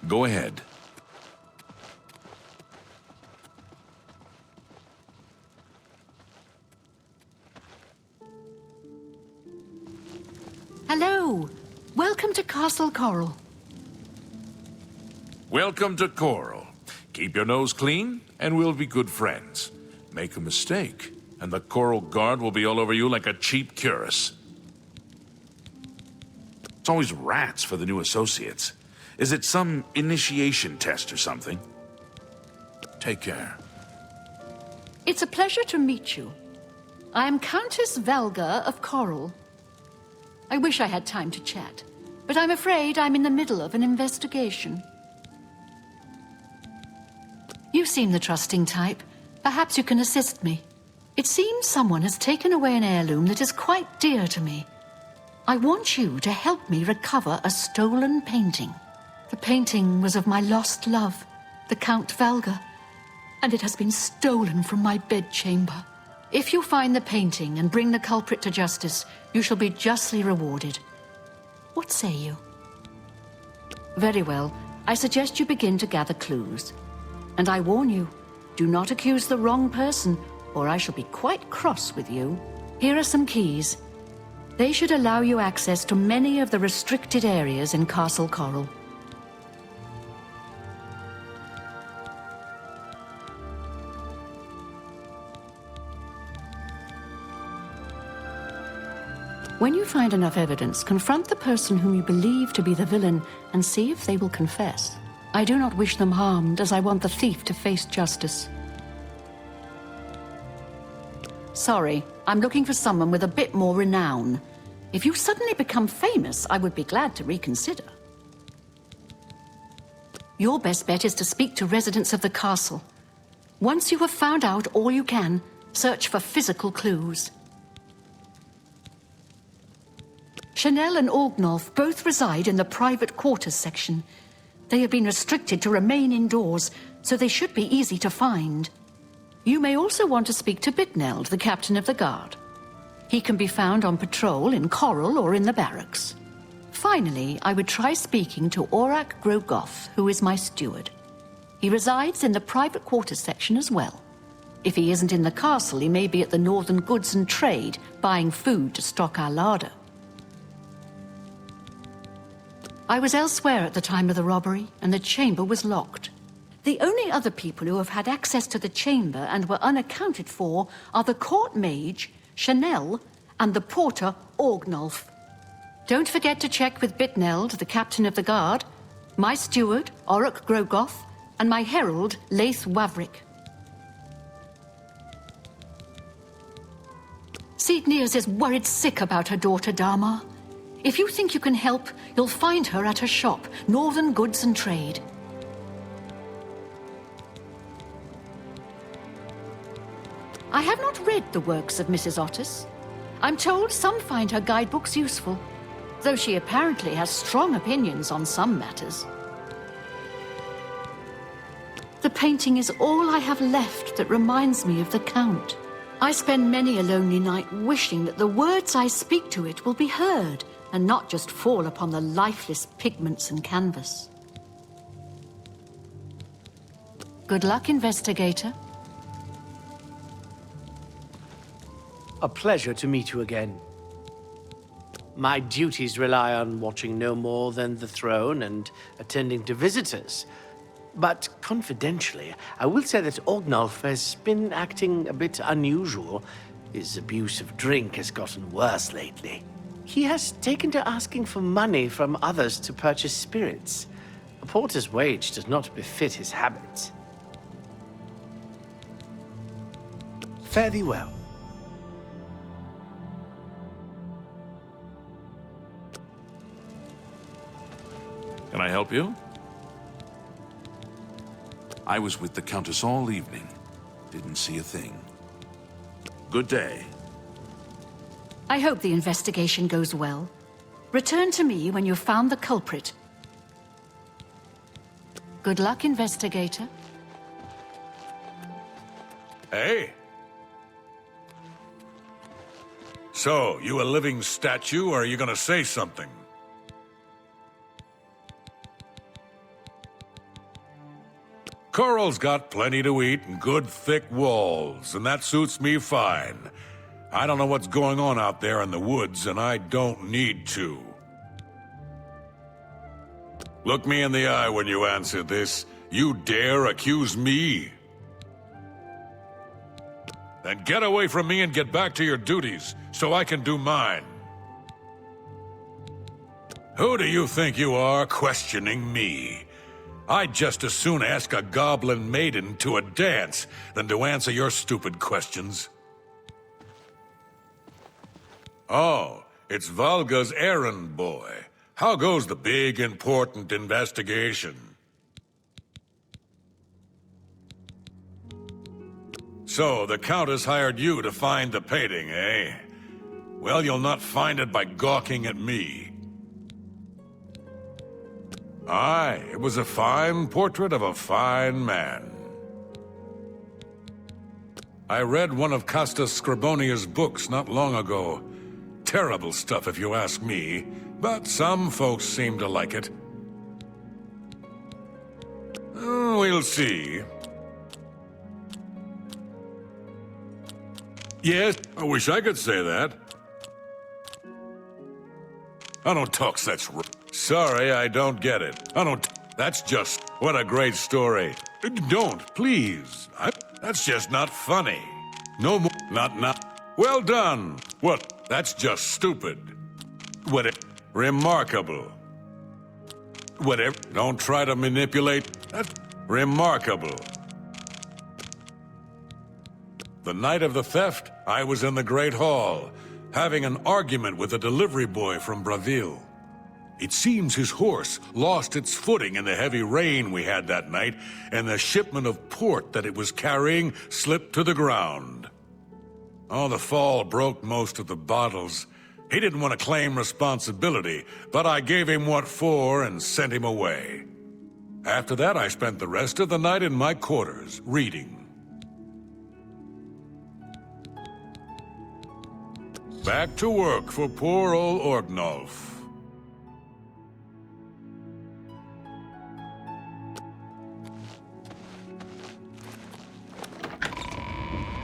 Go ahead. Hello. Welcome to Castle Coral. Welcome to Coral. Keep your nose clean, and we'll be good friends. Make a mistake, and the Coral Guard will be all over you like a cheap cuirass. It's always rats for the new associates. Is it some initiation test or something? Take care. It's a pleasure to meet you. I am Countess Valga of Coral. I wish I had time to chat, but I'm afraid I'm in the middle of an investigation. You seem the trusting type. Perhaps you can assist me. It seems someone has taken away an heirloom that is quite dear to me. I want you to help me recover a stolen painting. The painting was of my lost love, the Count Valga, and it has been stolen from my bedchamber. If you find the painting and bring the culprit to justice, you shall be justly rewarded. What say you? Very well. I suggest you begin to gather clues. And I warn you, do not accuse the wrong person, or I shall be quite cross with you. Here are some keys. They should allow you access to many of the restricted areas in Castle Coral. When you find enough evidence, confront the person whom you believe to be the villain and see if they will confess. I do not wish them harmed, as I want the thief to face justice. Sorry, I'm looking for someone with a bit more renown. If you suddenly become famous, I would be glad to reconsider. Your best bet is to speak to residents of the castle. Once you have found out all you can, search for physical clues. Chanel and Orgnolf both reside in the private quarters section. They have been restricted to remain indoors, so they should be easy to find. You may also want to speak to Bitneld, the captain of the guard. He can be found on patrol in Coral or in the barracks. Finally, I would try speaking to Orgnolf, who is my steward. He resides in the private quarters section as well. If he isn't in the castle, he may be at the Northern Goods and Trade, buying food to stock our larder. I was elsewhere at the time of the robbery, and the chamber was locked. The only other people who have had access to the chamber and were unaccounted for are the court mage, Chanel, and the porter, Orgnolf. Don't forget to check with Bitneld, the captain of the guard, my steward, Orgnolf, and my herald, Laythe. Seedneers is worried sick about her daughter, Dharma. If you think you can help, you'll find her at her shop, Northern Goods and Trade. I have not read the works of Mrs. Otis. I'm told some find her guidebooks useful, though she apparently has strong opinions on some matters. The painting is all I have left that reminds me of the Count. I spend many a lonely night wishing that the words I speak to it will be heard, and not just fall upon the lifeless pigments and canvas. Good luck, investigator. A pleasure to meet you again. My duties rely on watching no more than the throne and attending to visitors. But confidentially, I will say that Orgnolf has been acting a bit unusual. His abuse of drink has gotten worse lately. He has taken to asking for money from others to purchase spirits. A porter's wage does not befit his habits. Fare thee well. Can I help you? I was with the Countess all evening. Didn't see a thing. Good day. I hope the investigation goes well. Return to me when you've found the culprit. Good luck, investigator. Hey. So, you a living statue, or are you gonna say something? Coral's got plenty to eat and good thick walls, and that suits me fine. I don't know what's going on out there in the woods, and I don't need to. Look me in the eye when you answer this. You dare accuse me? Then get away from me and get back to your duties, so I can do mine. Who do you think you are, questioning me? I'd just as soon ask a goblin maiden to a dance than to answer your stupid questions. Oh, it's Valga's errand boy. How goes the big, important investigation? So, the Countess hired you to find the painting, eh? Well, you'll not find it by gawking at me. Aye, it was a fine portrait of a fine man. I read one of Countess Scribonia's books not long ago. Terrible stuff if you ask me, but some folks seem to like it. We'll see. Yes, I wish I could say that. I don't talk such Sorry, I don't get it. That's just... What a great story. Don't, please. That's just not funny. No more... Not... Well done. What? That's just stupid. Remarkable. Whatever. Don't try to manipulate... That's remarkable. The night of the theft, I was in the Great Hall, having an argument with a delivery boy from Braville. It seems his horse lost its footing in the heavy rain we had that night, and the shipment of port that it was carrying slipped to the ground. Oh, the fall broke most of the bottles. He didn't want to claim responsibility, but I gave him what for and sent him away. After that, I spent the rest of the night in my quarters, reading. Back to work for poor old Orgnolf.